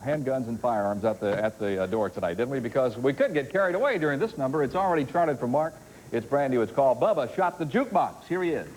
handguns and firearms at the door tonight, didn't we? Because we could get carried away during this number. It's already charted for Mark. It's brand new. It's called Bubba Shot the Jukebox. Here he is.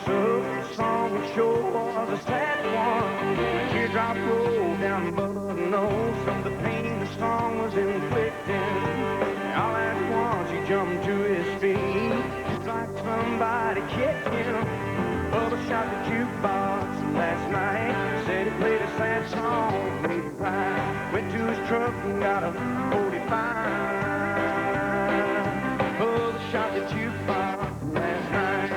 The song sure was a sad one. A teardrop rolled down Bubba's nose from the pain the song was inflicting. All at once he jumped to his feet. It's like somebody kicked him. Bubba shot the jukebox last night. Said he played a sad song, made him cry. Went to his truck and got a 45. Bubba shot the jukebox last night.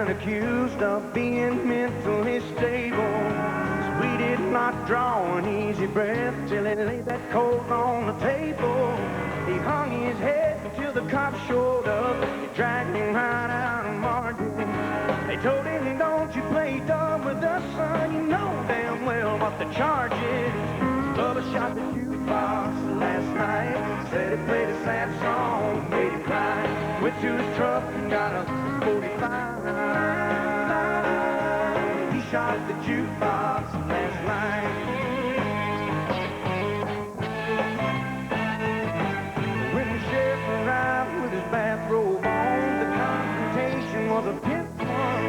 Accused of being mentally stable, so we did not draw an easy breath till he laid that coat on the table. He hung his head until the cops showed up. They dragged him right out of Martin. They told him, don't you play dumb with us, son, you know damn well what the charge is. Bubba shot the jukebox last night. Said he played a sad song, made him cry. Went to his truck and got a 45. He shot the jukebox last night. When the sheriff arrived with his bathrobe on, the confrontation was a pit one.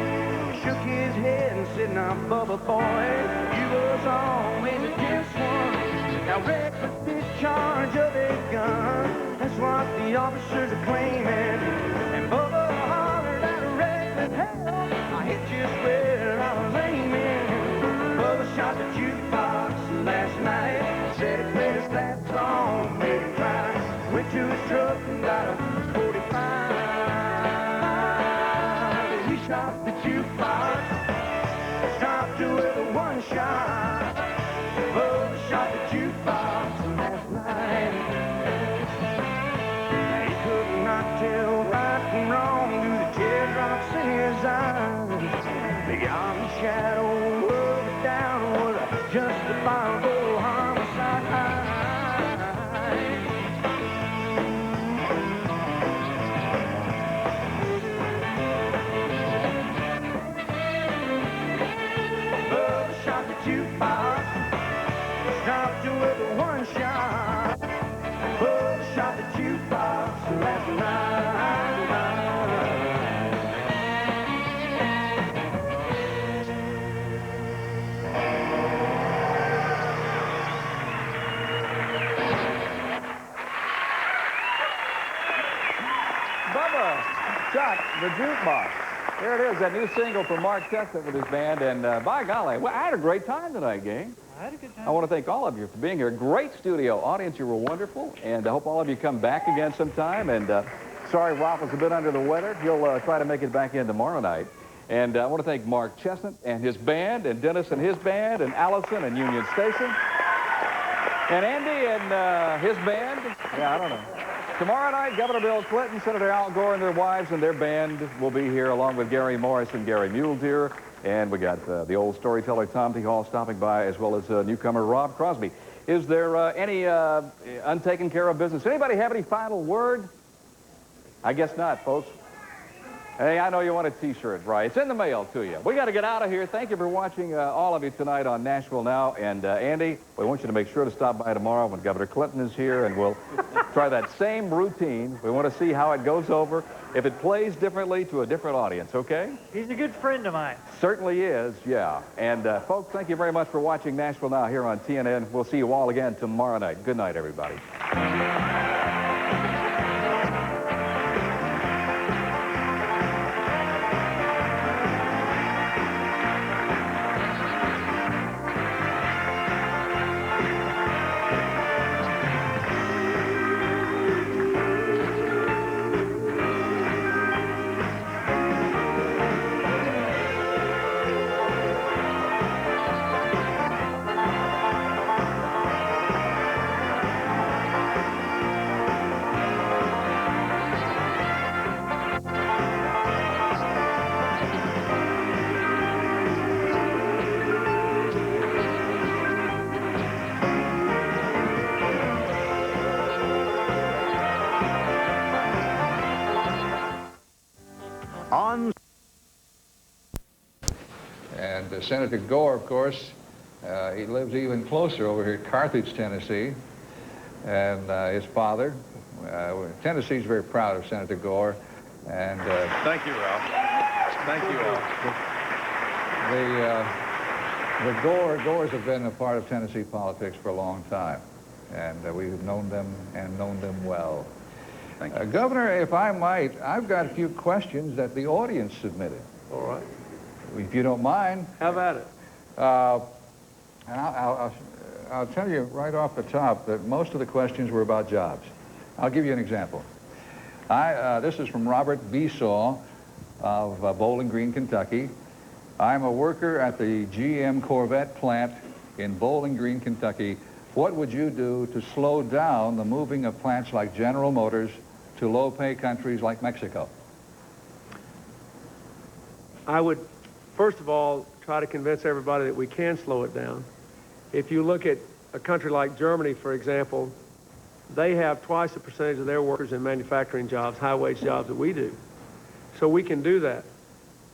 He shook his head and said, now Bubba boy, you was always a tense one. Now reckless discharge of a gun, that's what the officers are claiming. And Bubba hollered out a reckless hell, I hit you where I was aiming. Bubba shot the jukebox last night. Said he played a sad song, made him cry. Went to his truck and got a 45. He shot the jukebox, stopped to with a one shot. Bubba shot the jukebox last night. He could not tell right from wrong through the teardrops in his eyes. Beyond the shadow of a doubt was a justifiable homicide. Bubba shot the jukebox, stopped you with a one shot. Bubba shot the jukebox last night. Bubba Shot the Jukebox. There it is, that new single from Mark Chestnutt with his band. And by golly, well, I had a great time tonight, gang. I had a good time. I want to thank all of you for being here. Great studio audience. You were wonderful. And I hope all of you come back again sometime. And sorry Ralph was a bit under the weather. He'll try to make it back in tomorrow night. And I want to thank Mark Chestnutt and his band, and Dennis and his band, and Allison and Union Station, and Andy and his band. Yeah, I don't know. Tomorrow night, Governor Bill Clinton, Senator Al Gore, and their wives and their band will be here, along with Gary Morris and Gary Muledeer. And we got the old storyteller Tom T. Hall stopping by, as well as newcomer Rob Crosby. Is there any untaken care of business? Anybody have any final word? I guess not, folks. Hey, I know you want a T-shirt, right? It's in the mail to you. We got to get out of here. Thank you for watching all of you tonight on Nashville Now. And Andy, we want you to make sure to stop by tomorrow when Governor Clinton is here, and we'll try that same routine. We want to see how it goes over, if it plays differently to a different audience, okay? He's a good friend of mine. Certainly is, yeah. And folks, thank you very much for watching Nashville Now here on TNN. We'll see you all again tomorrow night. Good night, everybody. Senator Gore, of course, he lives even closer over here at Carthage, Tennessee. And his father, Tennessee's very proud of Senator Gore. And thank you, Ralph. Thank you all. The Gores have been a part of Tennessee politics for a long time, and we've known them and known them well. Thank you. Governor, if I might, I've got a few questions that the audience submitted. All right. If you don't mind. Have at it. And I'll tell you right off the top that most of the questions were about jobs. I'll give you an example. This is from Robert Besaw of Bowling Green, Kentucky. I'm a worker at the GM Corvette plant in Bowling Green, Kentucky. What would you do to slow down the moving of plants like General Motors to low-pay countries like Mexico? I would, first of all, try to convince everybody that we can slow it down. If you look at a country like Germany, for example, they have twice the percentage of their workers in manufacturing jobs, high-wage jobs, that we do. So we can do that.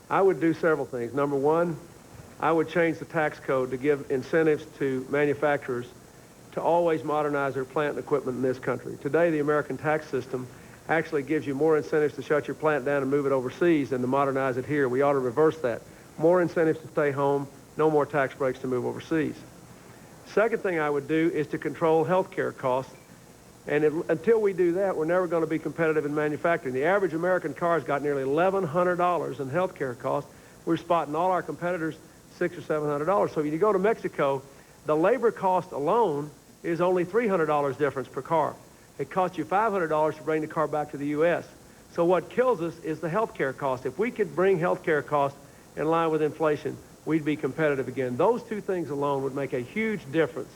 I would do several things. Number one, I would change the tax code to give incentives to manufacturers to always modernize their plant and equipment in this country. Today, the American tax system actually gives you more incentives to shut your plant down and move it overseas than to modernize it here. We ought to reverse that. More incentives to stay home, no more tax breaks to move overseas. Second thing I would do is to control health care costs. And until we do that, we're never going to be competitive in manufacturing. The average American car's got nearly $1,100 in health care costs. We're spotting all our competitors $600 or $700. So when you go to Mexico, the labor cost alone is only $300 difference per car. It costs you $500 to bring the car back to the U.S. So what kills us is the health care cost. If we could bring health care costs in line with inflation, we'd be competitive again. Those two things alone would make a huge difference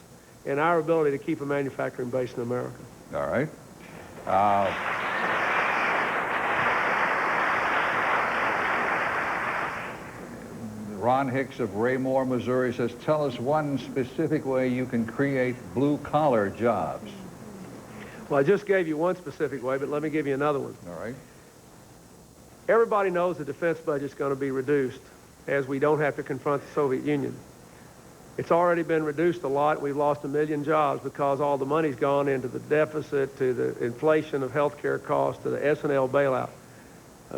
in our ability to keep a manufacturing base in America. All right. Ron Hicks of Raymore, Missouri says, tell us one specific way you can create blue-collar jobs. Well, I just gave you one specific way, but let me give you another one. All right. Everybody knows the defense budget's going to be reduced as we don't have to confront the Soviet Union. It's already been reduced a lot. We've lost 1 million jobs because all the money's gone into the deficit, to the inflation of health care costs, to the S&L bailout.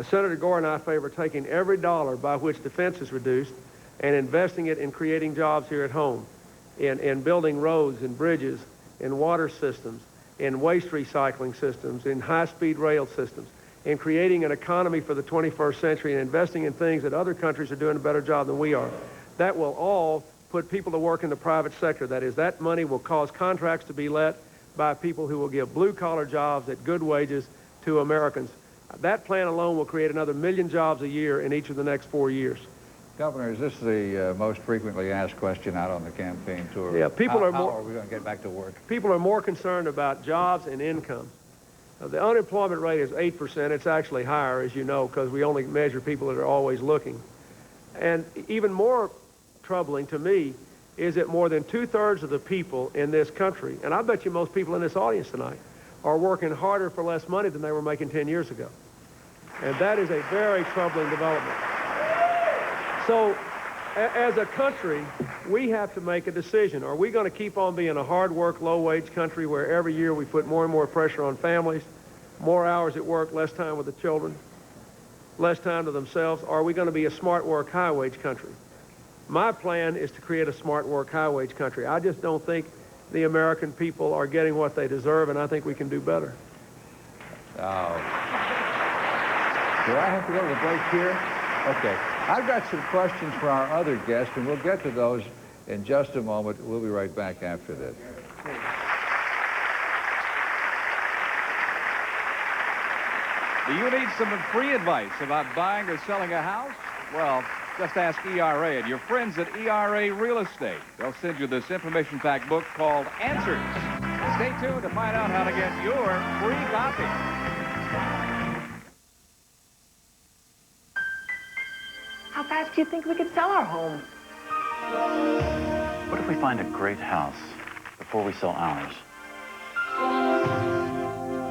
Senator Gore and I favor taking every dollar by which defense is reduced and investing it in creating jobs here at home, in building roads and bridges, in water systems, in waste recycling systems, in high-speed rail systems, in creating an economy for the 21st century and investing in things that other countries are doing a better job than we are. That will all put people to work in the private sector. That is, that money will cause contracts to be let by people who will give blue-collar jobs at good wages to Americans. That plan alone will create another 1 million jobs a year in each of the next 4 years. Governor, is this the most frequently asked question out on the campaign tour? Yeah, how are we going to get back to work? People are more concerned about jobs and income. The unemployment rate is 8%. It's actually higher, as you know, because we only measure people that are always looking. And even more troubling to me is that more than 2/3 of the people in this country, and I bet you most people in this audience tonight, are working harder for less money than they were making 10 years ago. And that is a very troubling development. So, as a country, we have to make a decision. Are we going to keep on being a hard-work, low-wage country where every year we put more and more pressure on families, more hours at work, less time with the children, less time to themselves? Or are we going to be a smart-work, high-wage country? My plan is to create a smart-work, high-wage country. I just don't think the American people are getting what they deserve, and I think we can do better. Do I have to go to the break here? Okay. I've got some questions for our other guests, and we'll get to those in just a moment. We'll be right back after this. Do you need some free advice about buying or selling a house? Well, just ask ERA and your friends at ERA Real Estate. They'll send you this information-packed book called Answers. Stay tuned to find out how to get your free copy. How fast do you think we could sell our home? What if we find a great house before we sell ours?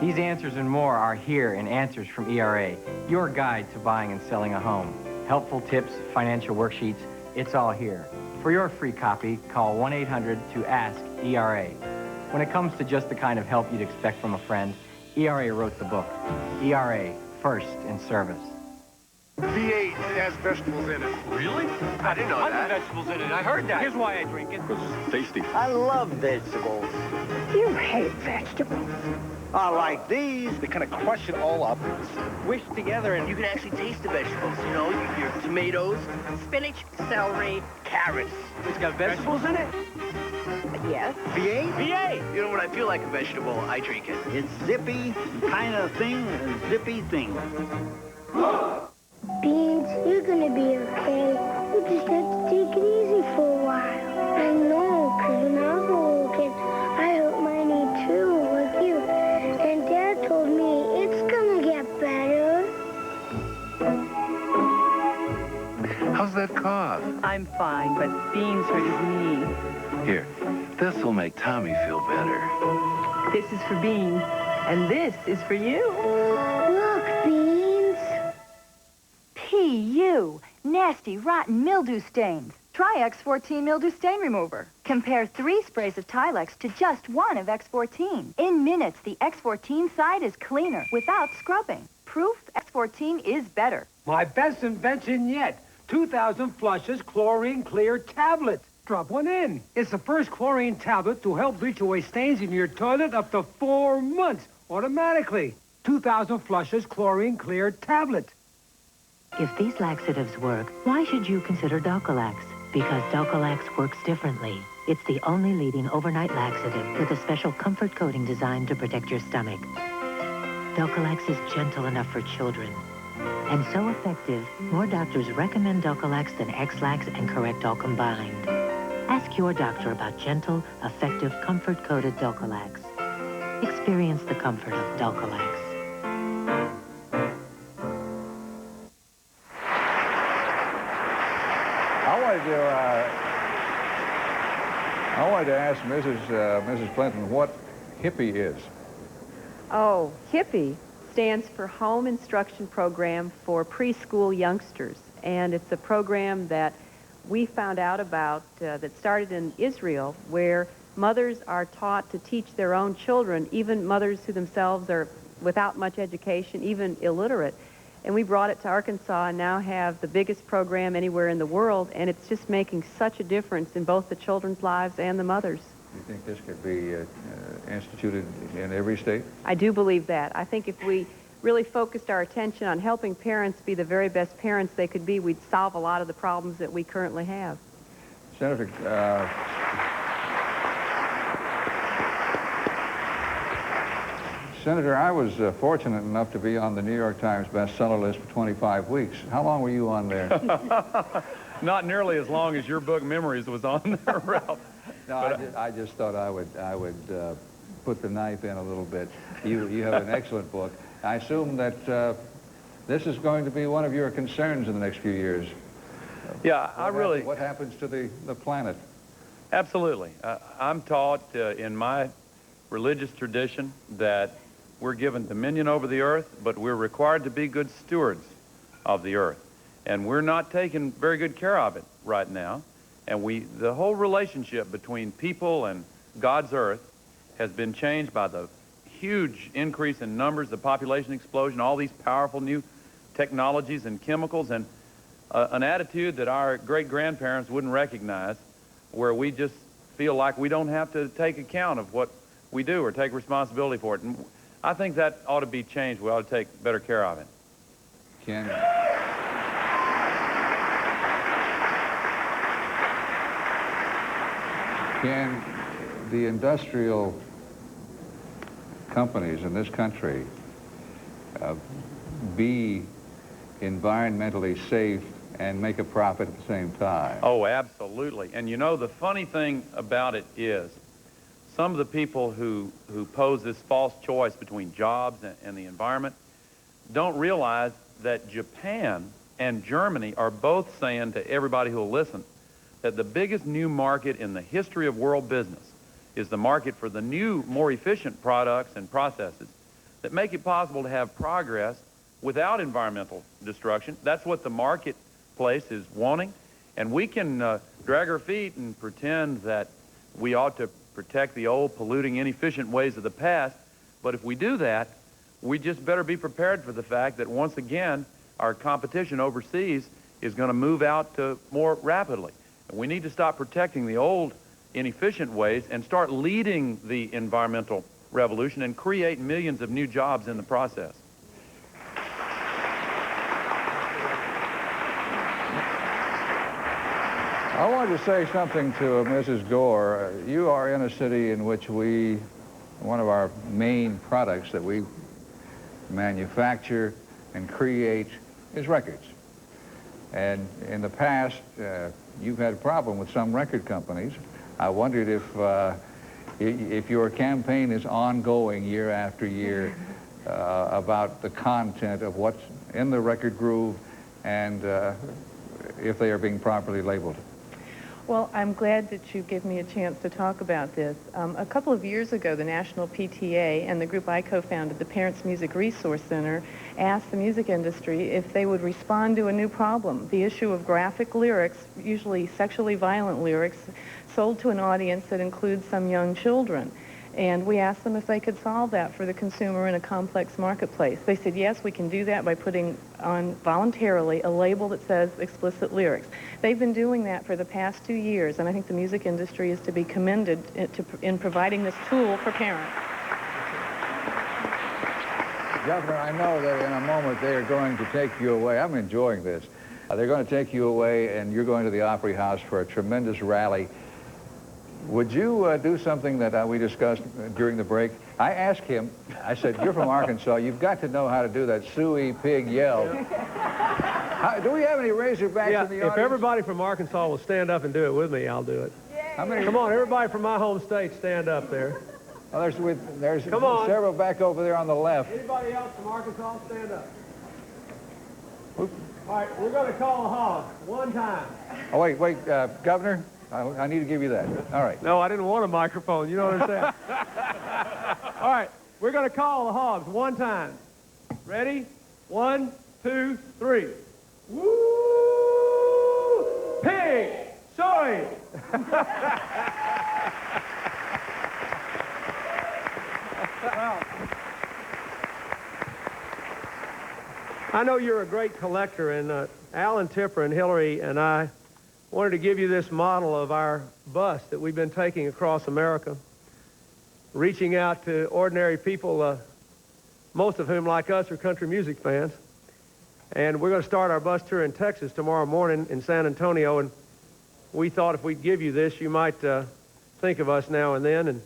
These answers and more are here in Answers from ERA, your guide to buying and selling a home. Helpful tips, financial worksheets, It's all here. For your free copy, call 1-800-ASK-ERA. When it comes to just the kind of help you'd expect from a friend, ERA wrote the book. ERA, first in service. V8 has vegetables in it. Really? I didn't know that. Vegetables in it. I heard that. Here's why I drink it. Because it's tasty. I love vegetables. You hate vegetables. I like these. They kind of crush it all up, Squish together, and you can actually taste the vegetables. You know, your tomatoes, Spinach, celery, carrots. it's got vegetables in it. yes. V8? V8. You know, when I feel like a vegetable, I drink it. It's zippy kind of thing, a zippy thing. Beans, you're gonna be okay. You just have to take it easy for a while. I know, 'cause when I was a little kid, I hurt my knee too, like you. And Dad told me it's gonna get better. How's that cough? I'm fine, but Beans hurt his knee. Here, this will make Tommy feel better. This is for Beans, and this is for you. Look, Beans. P.U. Nasty, rotten mildew stains. Try X14 Mildew Stain Remover. Compare 3 sprays of Tilex to just 1 of X14. In minutes, the X14 side is cleaner without scrubbing. Proof X14 is better. My best invention yet. 2,000 flushes chlorine clear tablet. Drop one in. It's the first chlorine tablet to help bleach away stains in your toilet up to 4 months automatically. 2,000 flushes chlorine clear tablet. If these laxatives work, why should you consider Dulcolax? Because Dulcolax works differently. It's the only leading overnight laxative with a special comfort coating designed to protect your stomach. Dulcolax is gentle enough for children. And so effective, more doctors recommend Dulcolax than X-Lax and Correctol combined. Ask your doctor about gentle, effective, comfort-coated Dulcolax. Experience the comfort of Dulcolax. I wanted to ask Mrs. Clinton what HIPPY is. Oh, HIPPY stands for Home Instruction Program for Preschool Youngsters. And it's a program that we found out about that started in Israel, where mothers are taught to teach their own children, even mothers who themselves are without much education, even illiterate. And we brought it to Arkansas and now have the biggest program anywhere in the world, and it's just making such a difference in both the children's lives and the mothers. Do you think this could be instituted in every state? I do believe that. I think if we really focused our attention on helping parents be the very best parents they could be, we'd solve a lot of the problems that we currently have. Senator, Senator, I was fortunate enough to be on the New York Times bestseller list for 25 weeks. How long were you on there? Not nearly as long as your book, Memories, was on there, Ralph. No, I just thought I would put the knife in a little bit. You have an excellent book. I assume that this is going to be one of your concerns in the next few years. Yeah, What happens to the planet? Absolutely. I'm taught in my religious tradition that we're given dominion over the earth, but we're required to be good stewards of the earth. And we're not taking very good care of it right now. And the whole relationship between people and God's earth has been changed by the huge increase in numbers, the population explosion, all these powerful new technologies and chemicals, and an attitude that our great-grandparents wouldn't recognize, where we just feel like we don't have to take account of what we do or take responsibility for it. And I think that ought to be changed. We ought to take better care of it. Can the industrial companies in this country be environmentally safe and make a profit at the same time? Oh, absolutely. And you know, the funny thing about it is some of the people who pose this false choice between jobs and the environment don't realize that Japan and Germany are both saying to everybody who will listen that the biggest new market in the history of world business is the market for the new, more efficient products and processes that make it possible to have progress without environmental destruction. That's what the marketplace is wanting. And we can drag our feet and pretend that we ought to protect the old, polluting, inefficient ways of the past. But if we do that, we just better be prepared for the fact that once again, our competition overseas is going to move out more rapidly. And we need to stop protecting the old, inefficient ways and start leading the environmental revolution and create millions of new jobs in the process. I wanted to say something to Mrs. Gore. You are in a city in which one of our main products that we manufacture and create is records. And in the past, you've had a problem with some record companies. I wondered if your campaign is ongoing year after year about the content of what's in the record groove and if they are being properly labeled. Well, I'm glad that you give me a chance to talk about this. A couple of years ago, the National PTA and the group I co-founded, the Parents Music Resource Center, asked the music industry if they would respond to a new problem, the issue of graphic lyrics, usually sexually violent lyrics, sold to an audience that includes some young children. And we asked them if they could solve that for the consumer in a complex marketplace. They said, yes, we can do that by putting on voluntarily a label that says explicit lyrics. They've been doing that for the past 2 years, and I think the music industry is to be commended in providing this tool for parents. Governor, I know that in a moment they are going to take you away. I'm enjoying this. They're going to take you away, and you're going to the Opry House for a tremendous rally. Would you do something that we discussed during the break? I asked him, I said, you're from Arkansas, you've got to know how to do that suey pig yell. Do we have any Razorbacks in the audience? If everybody from Arkansas will stand up and do it with me, I'll do it. Come on, everybody from my home state, stand up there. Well, there's several back over there on the left. Anybody else from Arkansas, stand up. All right, we're going to call a hog one time. Oh, wait, Governor, I need to give you that. All right. No, I didn't want a microphone. You know what I'm saying? All right, we're going to call the hogs one time. Ready? 1, 2, 3. Woo! Pig! Soy! Well, I know you're a great collector, and Alan Tipper and Hillary and I wanted to give you this model of our bus that we've been taking across America, reaching out to ordinary people, most of whom, like us, are country music fans. And we're going to start our bus tour in Texas tomorrow morning in San Antonio, and we thought if we'd give you this, you might think of us now and then, and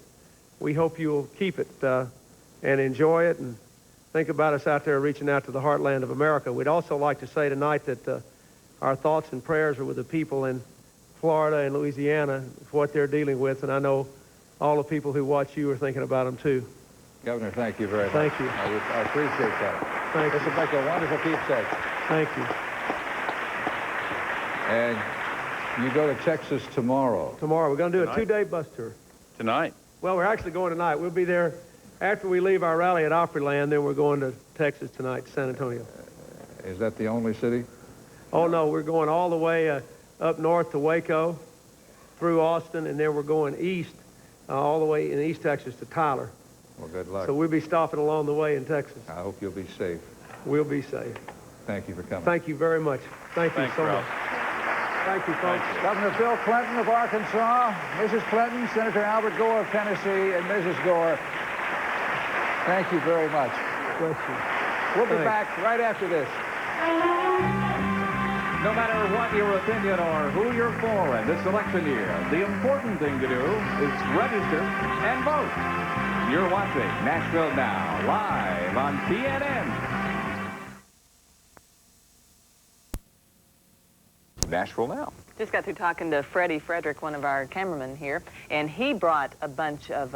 we hope you'll keep it and enjoy it and think about us out there reaching out to the heartland of America. We'd also like to say tonight that our thoughts and prayers are with the people in Florida and Louisiana, what they're dealing with, and I know all the people who watch you are thinking about them too. Governor, thank you very much. Thank you. I appreciate that. Thank this will make a wonderful keepsake. Thank you. And you go to Texas tomorrow. Tomorrow. We're going to do a 2-day bus tour. Tonight? Well, we're actually going tonight. We'll be there after we leave our rally at Opryland, then we're going to Texas tonight, San Antonio. Is that the only city? Oh, no, we're going all the way up north to Waco, through Austin, and then we're going east, all the way in East Texas to Tyler. Well, good luck. So we'll be stopping along the way in Texas. I hope you'll be safe. We'll be safe. Thank you for coming. Thank you very much. Thank you so much. Thank you, folks. Governor Bill Clinton of Arkansas, Mrs. Clinton, Senator Albert Gore of Tennessee, and Mrs. Gore, thank you very much. Bless you. We'll be back right after this. No matter what your opinion or who you're for in this election year, the important thing to do is register and vote. You're watching Nashville Now, live on TNN. Nashville Now. Just got through talking to Freddie Frederick, one of our cameramen here, and he brought a bunch of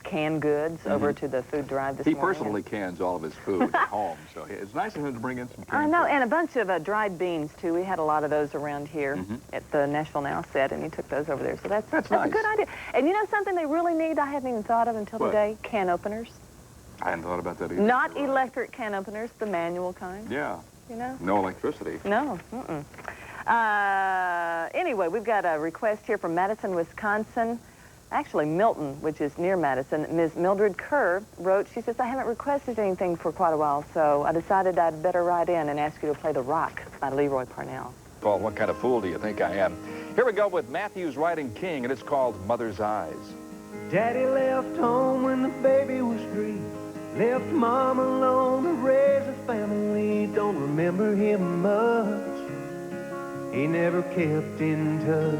canned goods over to the food drive this morning. He personally cans all of his food at home, so it's nice of him to bring in some canned I know, food. and a bunch of dried beans, too. We had a lot of those around here at the Nashville Now set, and he took those over there. So that's nice. a good idea. And you know something they really need I hadn't even thought of until today? Can openers. I hadn't thought about that either. Not electric can openers, the manual kind. Yeah. You know? No electricity. No. Anyway, we've got a request here from Madison, Wisconsin. Actually, Milton, which is near Madison. Ms. Mildred Kerr wrote, she says, I haven't requested anything for quite a while, so I decided I'd better write in and ask you to play The Rock by Leroy Parnell. Paul, what kind of fool do you think I am? Here we go with Matthew's Riding King, and it's called Mother's Eyes. Daddy left home when the baby was 3. Left Mom alone to raise a family. Don't remember him much. He never kept in touch.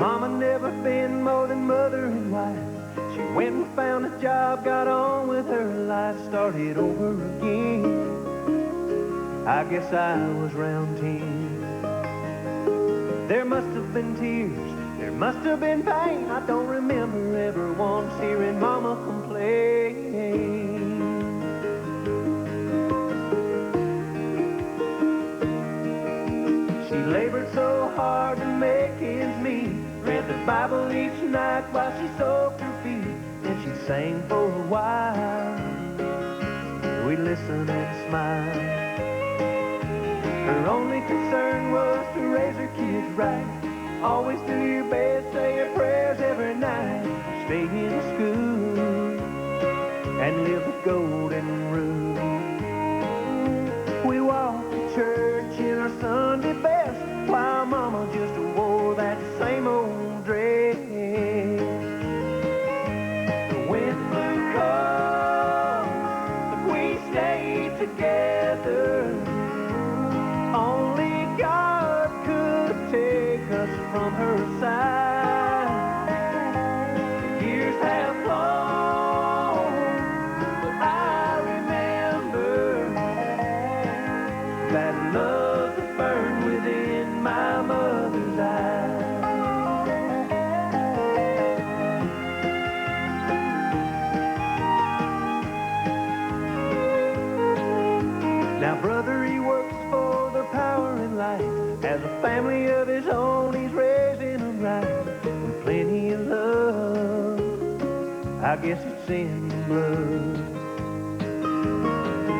Mama never been more than mother and wife. She went and found a job, got on with her life, started over again. I guess I was round 10. There must have been tears, there must have been pain. I don't remember ever once hearing Mama complain. She labored so hard to make ends meet. Read the Bible each night while she soaked her feet. Then she sang for a while. We'd listen and smile. Her only concern was to raise her kids right. Always do your best, say your prayers every night. Stay in school and live the golden rule. We walked to church in our Sunday best, while Mama just wore that same old dress. The wind blew cold, but we stayed together. Only God could take us from her side. Years have flown, but I remember that love that burned within my mother's eyes. Now, brother, he works for the power and light. Has a family of his own, he's raising them right. With plenty of love, I guess it's in the blood.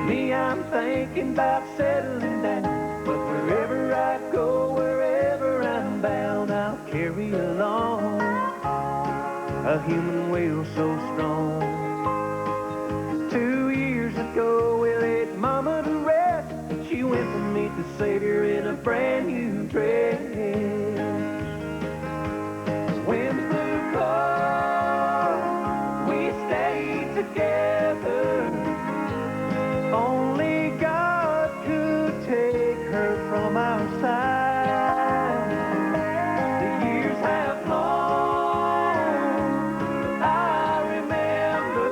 Me, I'm thinking about settling down, but wherever I go, wherever I'm bound, I'll carry along a human will so strong. 2 years ago, we laid Mama to rest. She went to meet the Savior in a brand new dress. Winds blew cold, we stayed together. Only God could take her from our side. The years have flown, but I remember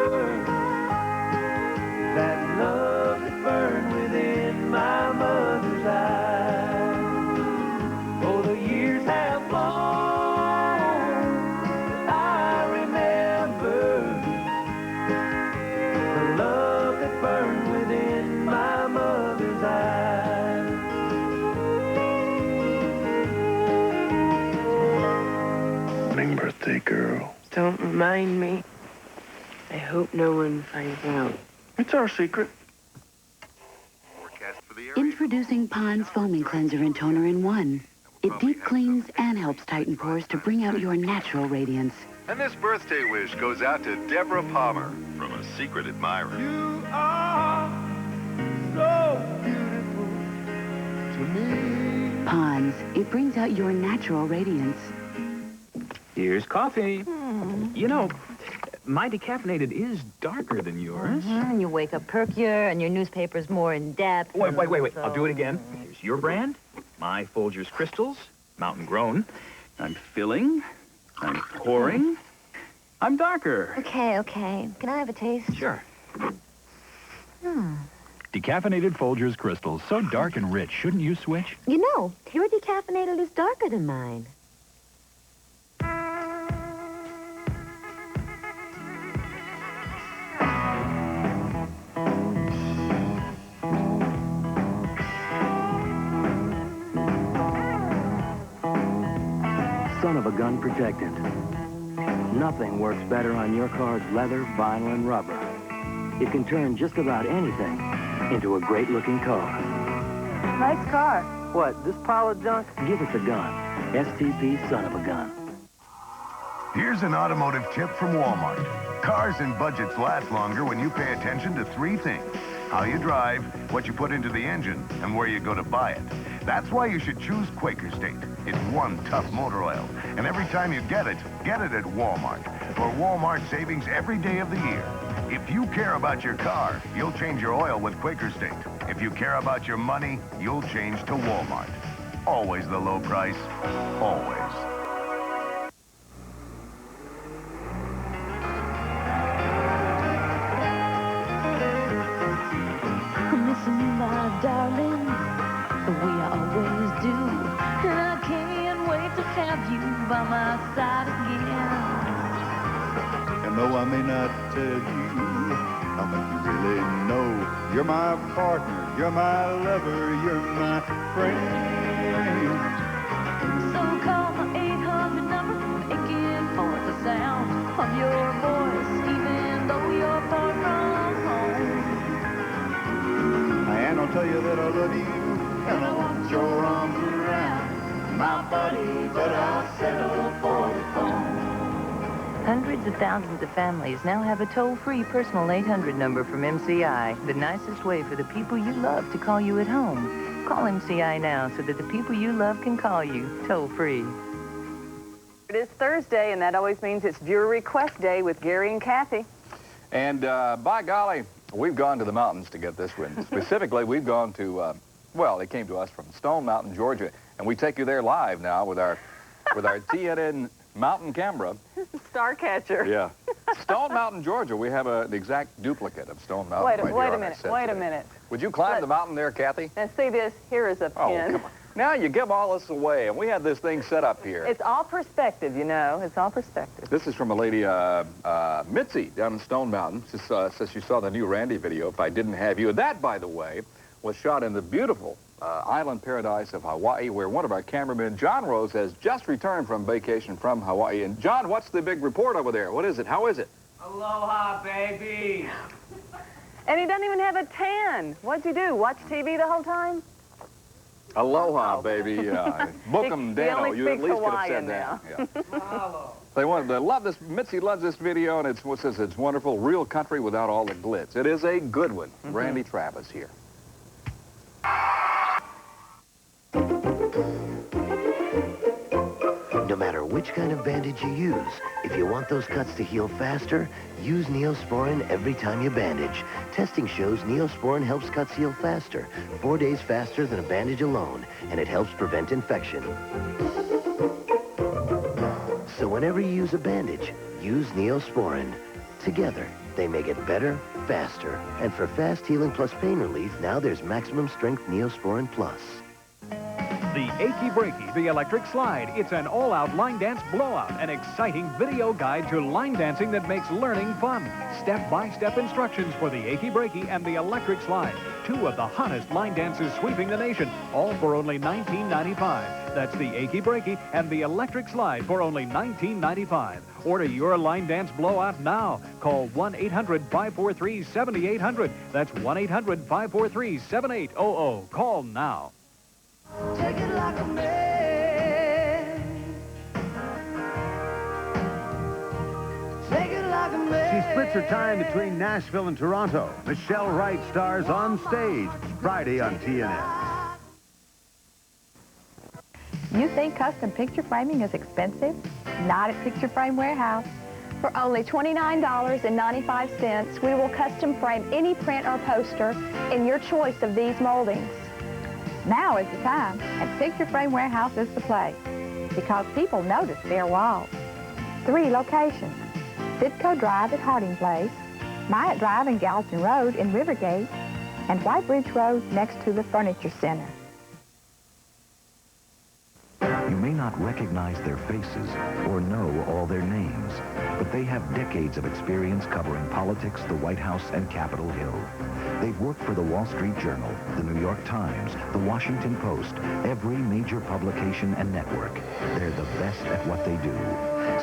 that love that burned within my mother's eyes. Oh, the years have flown, but I remember the love that burned within my mother's eyes. Morning, birthday girl. Don't remind me. I hope no one finds out. It's our secret. Introducing Pond's Foaming Cleanser and Toner in one. It deep cleans and helps tighten pores to bring out your natural radiance. And this birthday wish goes out to Deborah Palmer from a secret admirer. You are so beautiful to me. Pond's. It brings out your natural radiance. Here's coffee. You know, my decaffeinated is darker than yours. And you wake up perkier, and your newspaper's more in-depth. Wait. I'll do it again. Here's your brand. My Folgers Crystals. Mountain grown. I'm filling. I'm pouring. I'm darker. Okay. Can I have a taste? Sure. Decaffeinated Folgers Crystals. So dark and rich. Shouldn't you switch? You know, your decaffeinated is darker than mine. Son of a gun protectant. Nothing works better on your car's leather, vinyl, and rubber. It can turn just about anything into a great-looking car. Nice car. What, this pile of junk? Give us a gun. STP son of a gun. Here's an automotive tip from Walmart. Cars and budgets last longer when you pay attention to 3 things. How you drive, what you put into the engine, and where you go to buy it. That's why you should choose Quaker State. It's one tough motor oil. And every time you get it at Walmart. For Walmart savings every day of the year. If you care about your car, you'll change your oil with Quaker State. If you care about your money, you'll change to Walmart. Always the low price. Always. My darling, the way I always do, and I can't wait to have you by my side again. And though I may not tell you how much you really know, you're my partner, you're my lover, you're my friend. So call my 800 number, aching for the sound of your voice, even though you're far from home. And I'll tell you that I love you, and I want your arms around my body, but I'll settle for the phone. Hundreds of thousands of families now have a toll-free personal 800 number from MCI, the nicest way for the people you love to call you at home. Call MCI now so that the people you love can call you toll-free. It is Thursday, and that always means it's Viewer Request Day with Gary and Kathy. And by golly, we've gone to the mountains to get this one. Specifically, we've gone to, well, they came to us from Stone Mountain, Georgia, and we take you there live now with our TNN mountain camera. Starcatcher. Yeah. Stone Mountain, Georgia. We have the exact duplicate of Stone Mountain. Wait a minute. Would you climb the mountain there, Kathy? Now see this. Here is a pin. Oh, come on. Now you give all this away, and we had this thing set up here. It's all perspective, you know. It's all perspective. This is from a lady, Mitzi, down in Stone Mountain. She says she saw the new Randy video, If I Didn't Have You. That, by the way, was shot in the beautiful island paradise of Hawaii, where one of our cameramen, John Rose, has just returned from vacation from Hawaii. And, John, what's the big report over there? What is it? How is it? Aloha, baby. And he doesn't even have a tan. What'd you do? Watch TV the whole time? Aloha, baby. Book 'em, Dano. You at least could have said that. Yeah. They love this. Mitzi loves this video, and it says it's wonderful, real country without all the glitz. It is a good one. Randy Travis here. No matter which kind of bandage you use, if you want those cuts to heal faster, use Neosporin every time you bandage. Testing shows Neosporin helps cuts heal faster, 4 days faster than a bandage alone, and it helps prevent infection. So whenever you use a bandage, use Neosporin. Together, they make it better, faster. And for fast healing plus pain relief, now there's maximum strength Neosporin Plus. The Achy Breaky, the electric slide. It's an all-out line dance blowout, an exciting video guide to line dancing that makes learning fun. Step-by-step instructions for the Achy Breaky and the electric slide. 2 of the hottest line dances sweeping the nation, all for only $19.95. That's the Achy Breaky and the electric slide for only $19.95. Order your line dance blowout now. Call 1-800-543-7800. That's 1-800-543-7800. Call now. Take it like a man. Take it like a man. She splits her time between Nashville and Toronto. Michelle Wright stars On Stage, Friday on TNN. You think custom picture framing is expensive? Not at Picture Frame Warehouse. For only $29.95, we will custom frame any print or poster in your choice of these moldings. Now is the time, and Picture Frame Warehouse is the place, because people notice their walls. 3 locations: Sitco Drive at Harding Place, Myatt Drive and Gallatin Road in Rivergate, and White Bridge Road next to the Furniture Center. You may not recognize their faces or know all their names, but they have decades of experience covering politics, the White House, and Capitol Hill. They've worked for the Wall Street Journal, the New York Times, the Washington Post, every major publication and network. They're the best at what they do.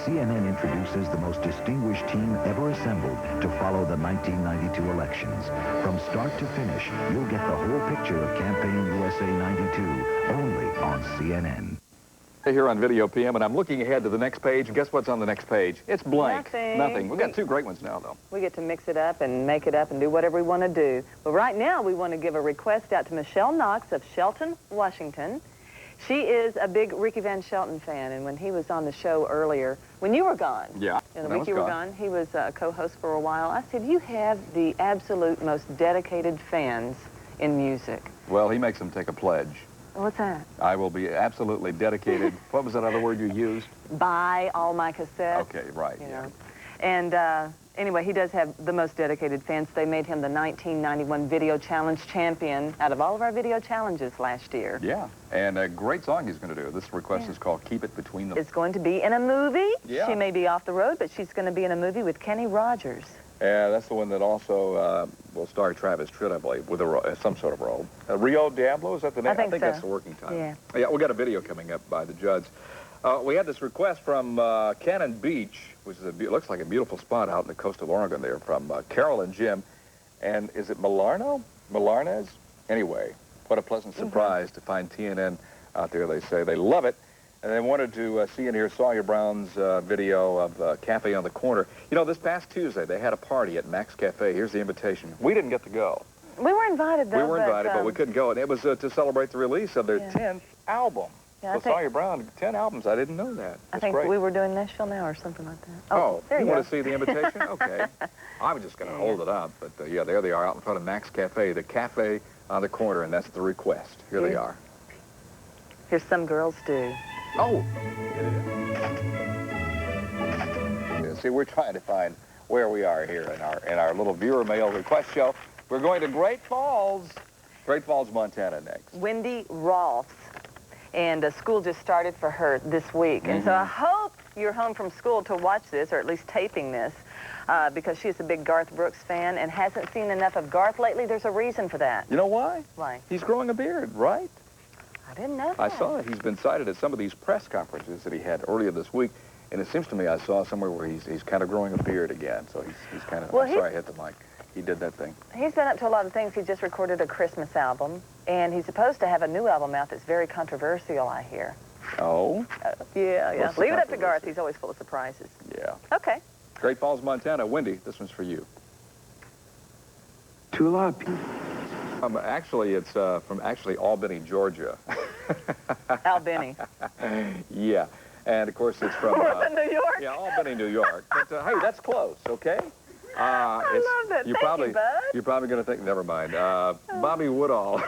CNN introduces the most distinguished team ever assembled to follow the 1992 elections. From start to finish, you'll get the whole picture of Campaign USA 92, only on CNN. Here on Video PM, and I'm looking ahead to the next page. Guess what's on the next page? It's blank. Nothing. We've got two great ones now, though. We get to mix it up and make it up and do whatever we want to do. But right now, we want to give a request out to Michelle Knox of Shelton, Washington. She is a big Ricky Van Shelton fan, and when he was on the show earlier, when you were gone, yeah, the week you were gone, he was a co-host for a while. I said, you have the absolute most dedicated fans in music. Well, he makes them take a pledge. What's that? I will be absolutely dedicated. What was that other word you used? Buy all my cassettes. Okay, right. You know. And anyway, he does have the most dedicated fans. They made him the 1991 Video Challenge champion out of all of our video challenges last year. Yeah, and a great song he's going to do. This request is called Keep It Between Them. It's going to be in a movie. Yeah. She may be off the road, but she's going to be in a movie with Kenny Rogers. Yeah, that's the one that also will star Travis Tritt, I believe, with some sort of role. Rio Diablo, is that the name? I think so. That's the working title. Yeah. Yeah, we got a video coming up by the judge. We had this request from Cannon Beach, which is looks like a beautiful spot out in the coast of Oregon there, from Carol and Jim. And is it Malarnez? Anyway, what a pleasant surprise to find TNN out there, they say. They love it. And they wanted to see and hear Sawyer Brown's video of Cafe on the Corner. You know, this past Tuesday, they had a party at Max Cafe. Here's the invitation. We didn't get to go. We were invited, though. We were invited, but we couldn't go. And it was to celebrate the release of their 10th album. Yeah, so Sawyer Brown, 10 albums. I didn't know that. I think we were doing Nashville now or something like that. Oh, there you want to see the invitation? Okay. I was just going to hold it up. But, yeah, there they are out in front of Max Cafe, the Cafe on the Corner, and that's the request. Here they are. Here's Some Girls Do. Oh! Yeah, see, we're trying to find where we are here in our little viewer mail request show. We're going to Great Falls, Montana next. Wendy Rolfs. And school just started for her this week. And so I hope you're home from school to watch this, or at least taping this, because she's a big Garth Brooks fan and hasn't seen enough of Garth lately. There's a reason for that. You know why? Why? He's growing a beard, right? I didn't know that. I saw it. He's been cited at some of these press conferences that he had earlier this week, and it seems to me I saw somewhere where he's kind of growing a beard again. So he's kind of, I'm sorry I hit the mic. He did that thing. He's been up to a lot of things. He just recorded a Christmas album, and he's supposed to have a new album out that's very controversial, I hear. Oh? Yeah. Leave it up to Garth. He's always full of surprises. Yeah. Okay. Great Falls, Montana. Wendy, this one's for you. To a lot of people. Actually, it's from Albany, Georgia. Albany. Yeah. And, of course, it's from... More than New York? Yeah, Albany, New York. But, hey, that's close, okay? I love that. Thank you, Bud. You're probably going to think, never mind. Bobby Woodall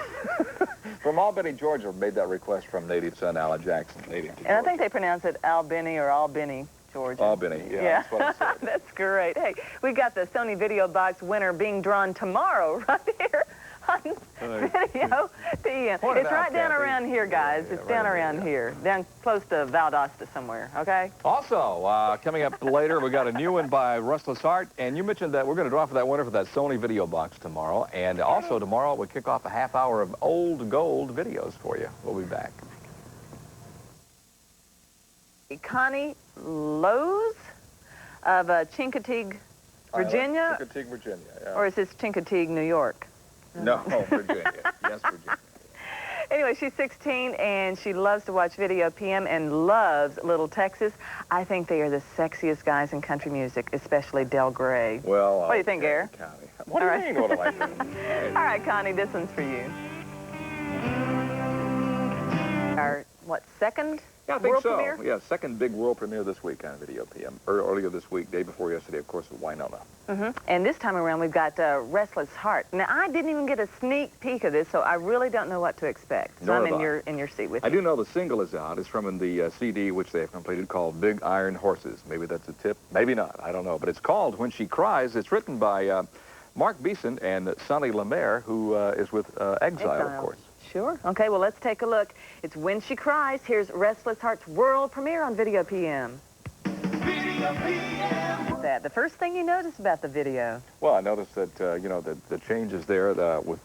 from Albany, Georgia, made that request from native son Alan Jackson. And I think they pronounce it Albany or Albany, Georgia. Albany, yeah. That's what I said. That's great. Hey, we got the Sony Video Box winner being drawn tomorrow right here on Video PM. It's right down around here, guys. It's down around here, down close to Valdosta somewhere, okay? Also, coming up later, we got a new one by Restless Heart, and you mentioned that we're going to draw for that winner for that Sony Video Box tomorrow, and also tomorrow we'll kick off a half hour of old gold videos for you. We'll be back. Connie Lowe's of Chincoteague, Virginia? Chincoteague, Virginia, yeah. Or is this Chincoteague, New York? No, Virginia. Yes, Virginia. Anyway, she's 16, and she loves to watch Video PM and loves Little Texas. I think they are the sexiest guys in country music, especially Del Grey. Well, what do you think, Gare? Connie. What do you mean, what do I think? All right, Connie, this one's for you. Our, what, second world premiere? Yeah, second big world premiere this week on Video PM. Earlier this week, day before yesterday, of course, with Winona. And this time around, we've got Restless Heart. Now, I didn't even get a sneak peek of this, so I really don't know what to expect. So I'm in your seat with you. I do know the single is out. It's from the CD, which they have completed, called Big Iron Horses. Maybe that's a tip. Maybe not. I don't know. But it's called When She Cries. It's written by Mark Beeson and Sonny Lemaire, who is with Exile, of course. Sure. Okay, well, let's take a look. It's When She Cries. Here's Restless Heart's world premiere on Video PM. Video PM. The first thing you notice about the video? Well, I noticed that, you know, the changes there with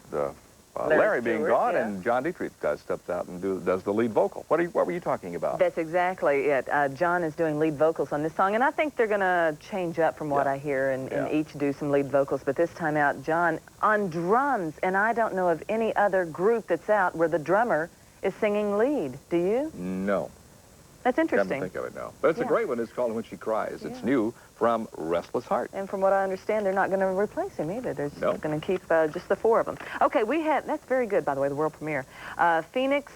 Larry being Stewart, gone, yeah. and John Dietrich steps out and does the lead vocal. What were you talking about? That's exactly it. John is doing lead vocals on this song, and I think they're going to change up from what I hear and each do some lead vocals. But this time out, John on drums, and I don't know of any other group that's out where the drummer is singing lead. Do you? No. That's interesting. Never think of it, no. But it's a great one. It's called When She Cries. It's new from Restless Heart. And from what I understand, they're not going to replace him either. They're going to keep just the four of them. Okay, that's very good, by the way, the world premiere. Phoenix,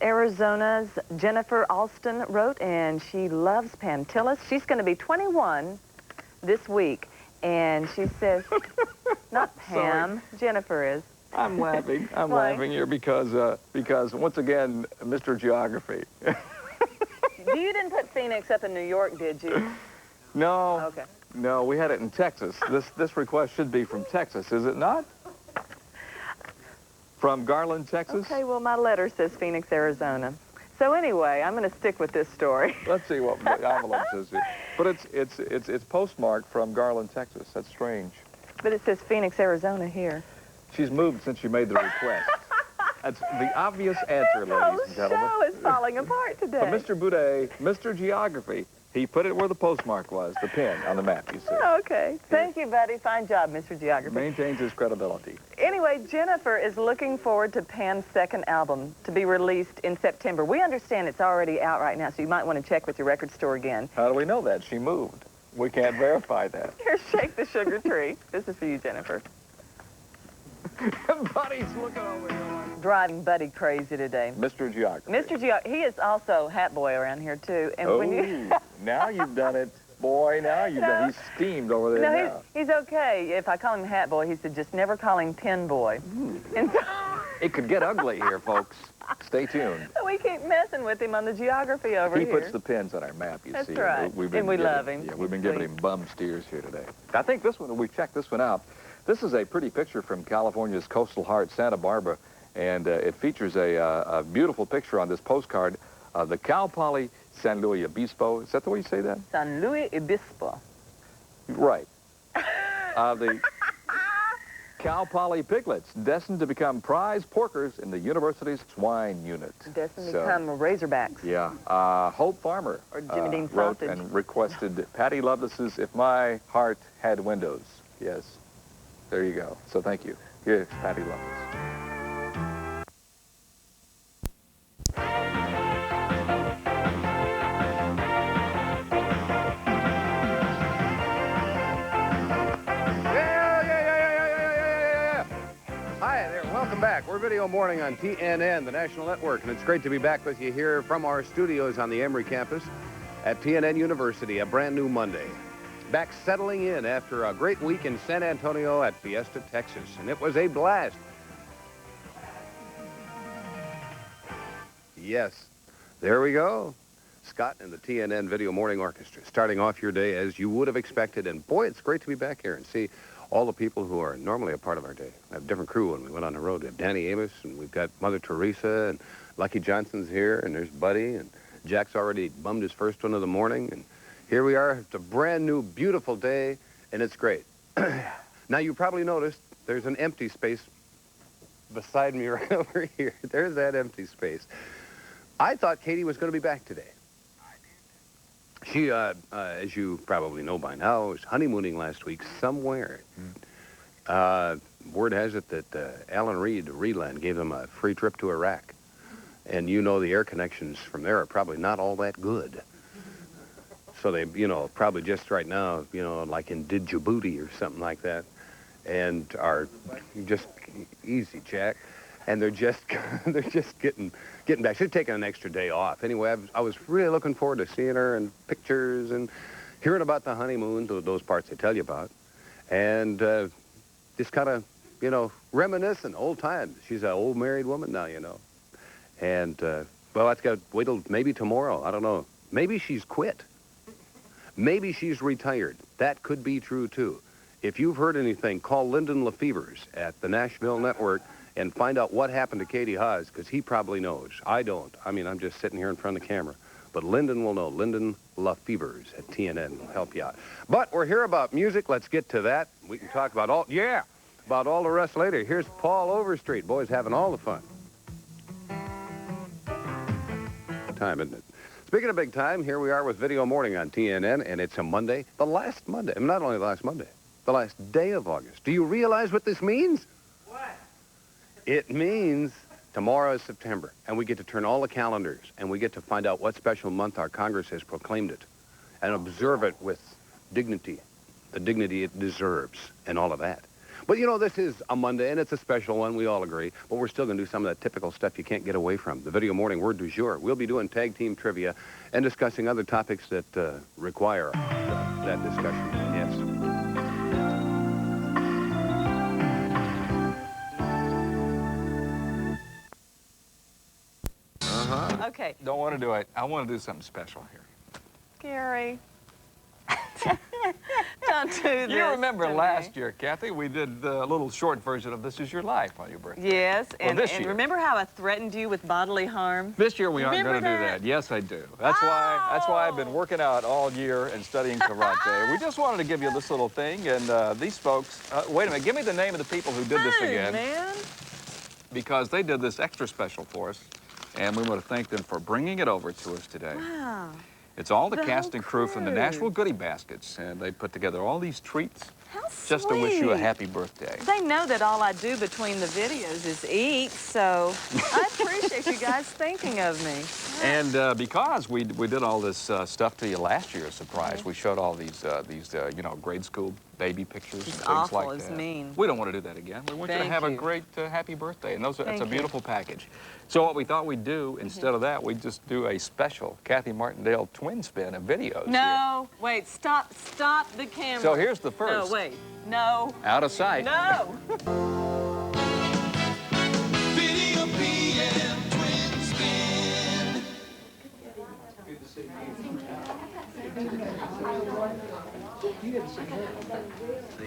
Arizona's Jennifer Alston wrote, and she loves Pantillis. She's going to be 21 this week, and she says, not Pam, Jennifer is. I'm laughing. I'm laughing here because once again, Mr. Geography. You didn't put Phoenix up in New York, did you? No. Okay. No, we had it in Texas. This request should be from Texas, is it not? From Garland, Texas? Okay, well, my letter says Phoenix, Arizona. So anyway, I'm going to stick with this story. Let's see what the envelope says here. But it's postmarked from Garland, Texas. That's strange. But it says Phoenix, Arizona here. She's moved since she made the request. That's the obvious answer, ladies and gentlemen. The show is falling apart today. But Mr. Boudet, Mr. Geography, he put it where the postmark was, the pin on the map, you see. Okay. Thank you, buddy. Fine job, Mr. Geography. Maintains his credibility. Anyway, Jennifer is looking forward to Pam's second album to be released in September. We understand it's already out right now, so you might want to check with your record store again. How do we know that? She moved. We can't verify that. Here, shake the sugar tree. This is for you, Jennifer. Buddy's looking over here. Driving Buddy crazy today. Mr. Geography. Mr. Geography. He is also Hat Boy around here, too. And when you... Now you've done it. Boy, now you've done it. He's steamed over there now. He's okay. If I call him Hat Boy, he said, just never call him Pin Boy. And so... It could get ugly here, folks. Stay tuned. We keep messing with him on the geography over here. He puts the pins on our map, you see. That's right. And we love him. Yeah, we've been giving him bum steers here today. I think this one, we checked this one out. This is a pretty picture from California's coastal heart, Santa Barbara, and it features a beautiful picture on this postcard of the Cal Poly San Luis Obispo. Is that the way you say that? San Luis Obispo. Right. The Cal Poly piglets, destined to become prize porkers in the university's swine unit. Destined to become Razorbacks. Yeah. Hope Farmer or Jimmy Dean wrote Sausage. and requested Patty Lovelace's If My Heart Had Windows. Yes. There you go. So thank you. Here's Patty Lovelace. Hi there. Welcome back. We're Video Morning on TNN, the national network, and it's great to be back with you here from our studios on the Emery campus at TNN University, a brand new Monday. Back settling in after a great week in San Antonio at Fiesta, Texas, and it was a blast. Yes, there we go. Scott and the TNN Video Morning Orchestra, starting off your day as you would have expected, and boy, it's great to be back here and see all the people who are normally a part of our day. We have a different crew when we went on the road. We have Danny Amos, and we've got Mother Teresa, and Lucky Johnson's here, and there's Buddy, and Jack's already bummed his first one of the morning, and here we are. It's a brand new, beautiful day, and it's great. Now, you probably noticed there's an empty space beside me right over here. There's that empty space. I thought Katie was going to be back today. She, as you probably know by now, was honeymooning last week somewhere. Word has it that Alan Reed, Reedland, gave them a free trip to Iraq. And you know the air connections from there are probably not all that good. So they, probably just right now, like in Djibouti or something like that, and are just easy, Jack. And they're just getting back. She's taking an extra day off. Anyway, I was really looking forward to seeing her and pictures and hearing about the honeymoon, those parts they tell you about, and just kind of, reminiscing old times. She's an old married woman now, And, well, I've got to wait till maybe tomorrow. I don't know. Maybe she's quit. Maybe she's retired. That could be true, too. If you've heard anything, call Lyndon LaFevers at the Nashville Network and find out what happened to Katie Haas, because he probably knows. I don't. I mean, I'm just sitting here in front of the camera. But Lyndon will know. Lyndon LaFevers at TNN will help you out. But we're here about music. Let's get to that. We can talk about all... Yeah! About all the rest later. Here's Paul Overstreet. Boys having all the fun. Time, isn't it? Speaking of big time, here we are with Video Morning on TNN, and it's a Monday, the last Monday. Not only the last Monday, the last day of August. Do you realize what this means? What? It means tomorrow is September, and we get to turn all the calendars, and we get to find out what special month our Congress has proclaimed it, and observe it with dignity, the dignity it deserves, and all of that. But, you know, this is a Monday, and it's a special one. We all agree. But we're still going to do some of that typical stuff you can't get away from. The Video Morning Word du Jour. We'll be doing tag team trivia and discussing other topics that require that discussion. Yes. Okay. Don't want to do it. I want to do something special here. Gary. Don't do this. You remember last year, Kathy, we did a little short version of This Is Your Life on your birthday. Yes, well, and remember how I threatened you with bodily harm? This year we aren't going to do that. Yes, I do. That's why I've been working out all year and studying karate. We just wanted to give you this little thing, and these folks, wait a minute, give me the name of the people who did this again. Man. Because they did this extra special for us, and we want to thank them for bringing it over to us today. Wow. It's all the cast and crew from the Nashville Goodie Baskets, and they put together all these treats just to wish you a happy birthday. They know that all I do between the videos is eat, so I appreciate you guys thinking of me. And because we did all this stuff to you last year, surprise, we showed all these you know, grade school baby pictures and things awful, like it's that. mean. We don't want to do that again. We want you to have a great happy birthday, and that's a beautiful package. So what we thought we'd do, instead of that, we'd just do a special Kathy Martindale twin spin of videos. No, wait, stop the camera. So here's the first. No, wait, no. Out of sight. No. Video PM twin spin. Good to see you.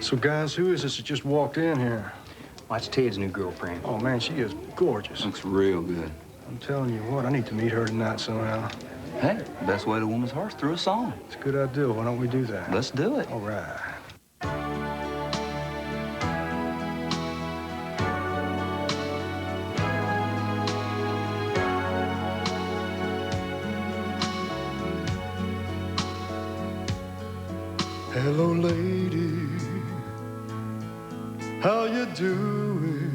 So, guys, who is this that just walked in here? Well, that's Ted's new girlfriend. Oh, man, she is gorgeous. Looks real good. I'm telling you what, I need to meet her tonight somehow. Hey, best way to a woman's heart's through a song. It's a good idea. Why don't we do that? Let's do it. All right. Hello, lady, how you doing?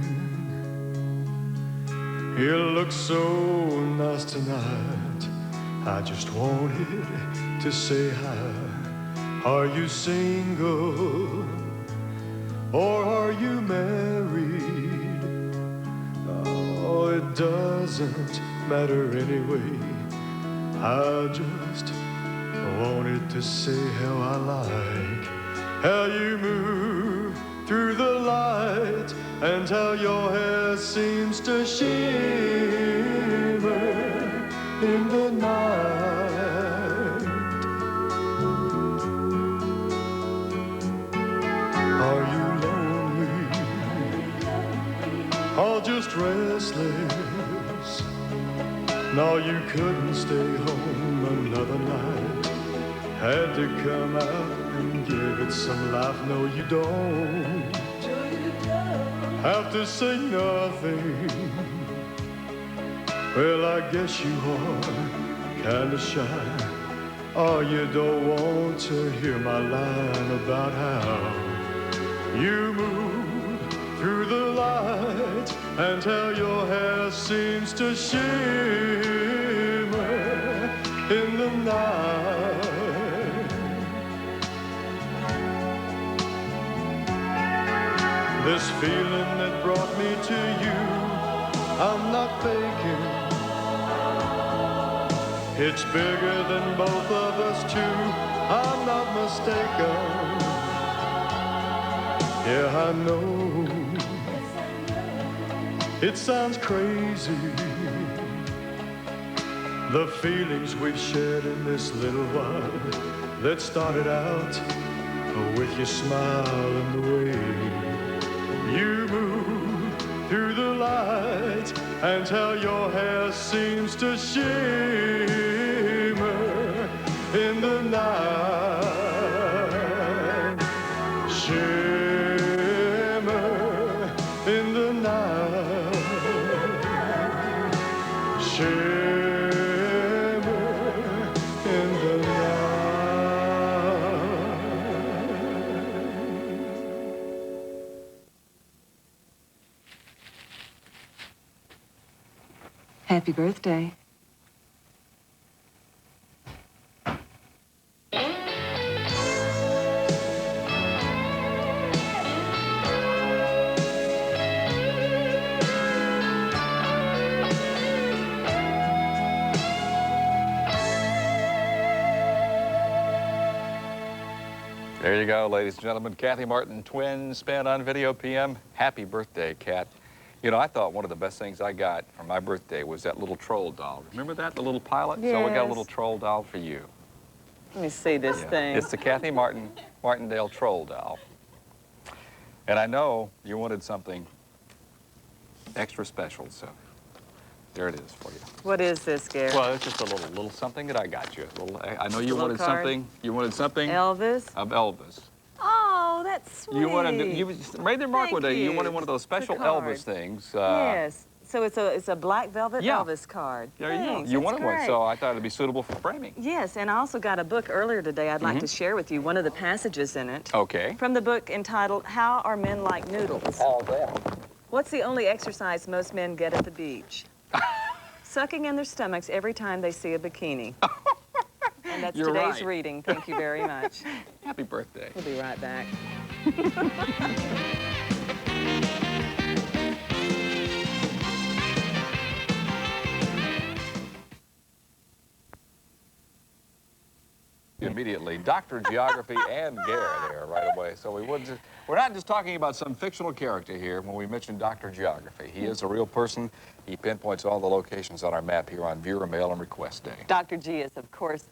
You look so nice tonight. I just wanted to say hi. Are you single or are you married? Oh, it doesn't matter anyway. I just wanted to say how I like how you move through the light and how your hair seems to shimmer in the night. Are you lonely or just restless? No, you couldn't stay home another night. Had to come out and give it some life. No, you don't have to say nothing. Well, I guess you are kinda shy. Oh, you don't want to hear my line about how you move through the light and how your hair seems to shimmer in the night. This feeling that brought me to you, I'm not faking. It's bigger than both of us two, I'm not mistaken. Yeah, I know it sounds crazy, the feelings we've shared in this little while that started out with your smile and the way you move through the light and how your hair seems to shimmer in the night. Shimmer Happy birthday. There you go, ladies and gentlemen. Kathy Martin, twin spin on Video PM. Happy birthday, Kat. You know, I thought one of the best things I got for my birthday was that little troll doll. Remember that, the little pilot? Yes. So we got a little troll doll for you. Let me see this thing. It's the Kathy Martindale troll doll. And I know you wanted something extra special, so there it is for you. What is this, Gary? Well, it's just a little something that I got you. I know you wanted card? something. You wanted something. Elvis? Of Elvis. Oh, that's sweet. You wanted. You made the remark one day. You wanted one of those special card. Elvis things. Yes. So it's a black velvet Elvis card. There you go. Thanks, You that's wanted one, great. so I thought it'd be suitable for framing. Yes, and I also got a book earlier today I'd like to share with you, one of the passages in it. Okay. From the book entitled, How Are Men Like Noodles? All that. What's the only exercise most men get at the beach? Sucking in their stomachs every time they see a bikini. And that's You're today's right. reading. Thank you very much. Happy birthday. We'll be right back. Immediately, Dr. Geography and Gore there right away. So we're not just talking about some fictional character here when we mention Dr. Geography. He is a real person. He pinpoints all the locations on our map here on Viewer Mail and Request Day. Dr. G is, of course,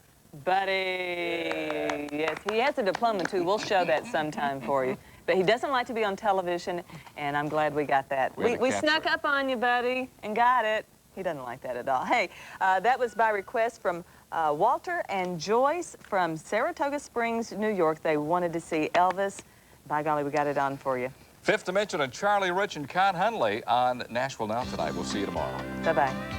Buddy. Yes, he has a diploma, too. We'll show that sometime for you. But he doesn't like to be on television, and I'm glad we got that. We snuck up on you, Buddy, and got it. He doesn't like that at all. Hey, that was by request from Walter and Joyce from Saratoga Springs, New York. They wanted to see Elvis. By golly, we got it on for you. Fifth Dimension and Charlie Rich and Con Hunley on Nashville Now tonight. We'll see you tomorrow. Bye-bye.